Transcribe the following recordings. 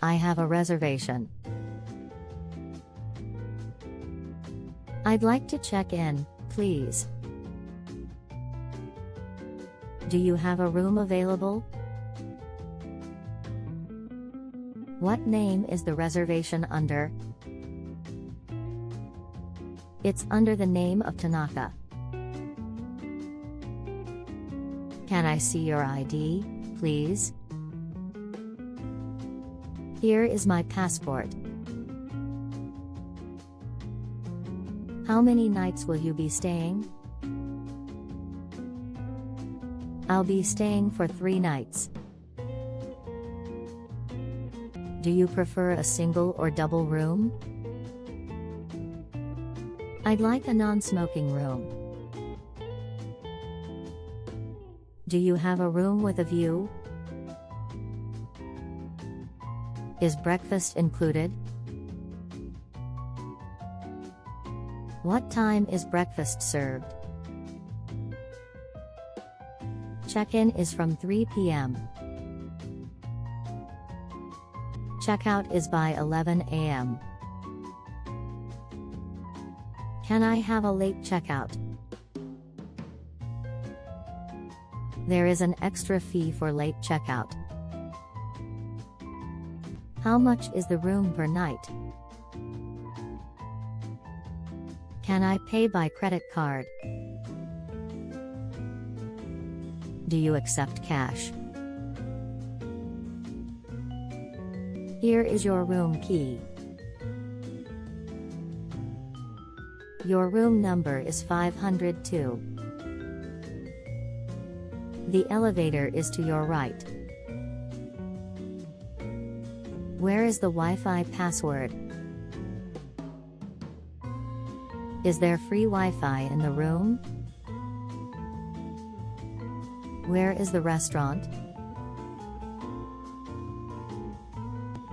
I have a reservation. I'd like to check in, please. Do you have a room available? What name is the reservation under? It's under the name of Tanaka. Can I see your ID, please? Here is my passport. How many nights will you be staying? I'll be staying for 3 nights. Do you prefer a single or double room? I'd like a non-smoking room. Do you have a room with a view? Is breakfast included? What time is breakfast served? Check-in is from 3 p.m. Checkout is by 11 a.m. Can I have a late checkout? There is an extra fee for late checkout. How much is the room per night? Can I pay by credit card? Do you accept cash? Here is your room key. Your room number is 502. The elevator is to your right. Where is the Wi-Fi password? Is there free Wi-Fi in the room? Where is the restaurant?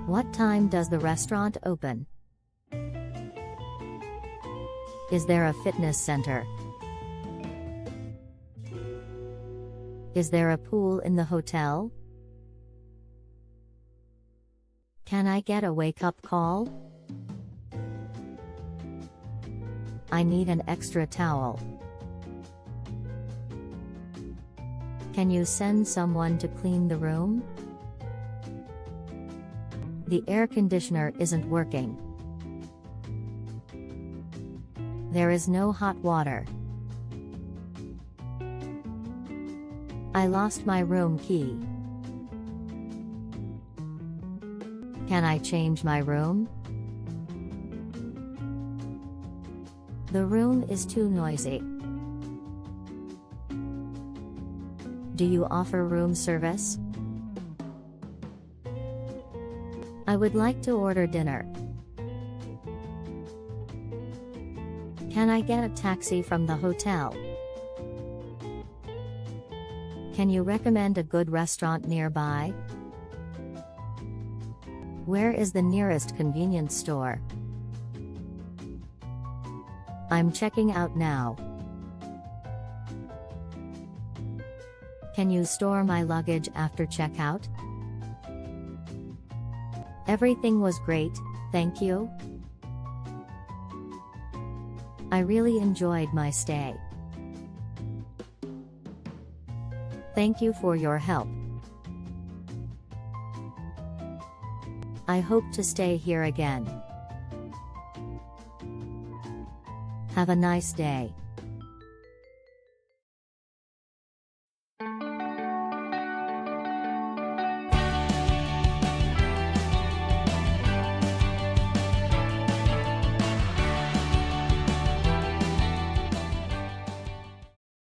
What time does the restaurant open? Is there a fitness center? Is there a pool in the hotel? Can I get a wake-up call? I need an extra towel. Can you send someone to clean the room? The air conditioner isn't working. There is no hot water. I lost my room key. Can I change my room? The room is too noisy. Do you offer room service? I would like to order dinner. Can I get a taxi from the hotel? Can you recommend a good restaurant nearby? Where is the nearest convenience store? I'm checking out now. Can you store my luggage after checkout? Everything was great, thank you. I really enjoyed my stay. Thank you for your help. I hope to stay here again. Have a nice day.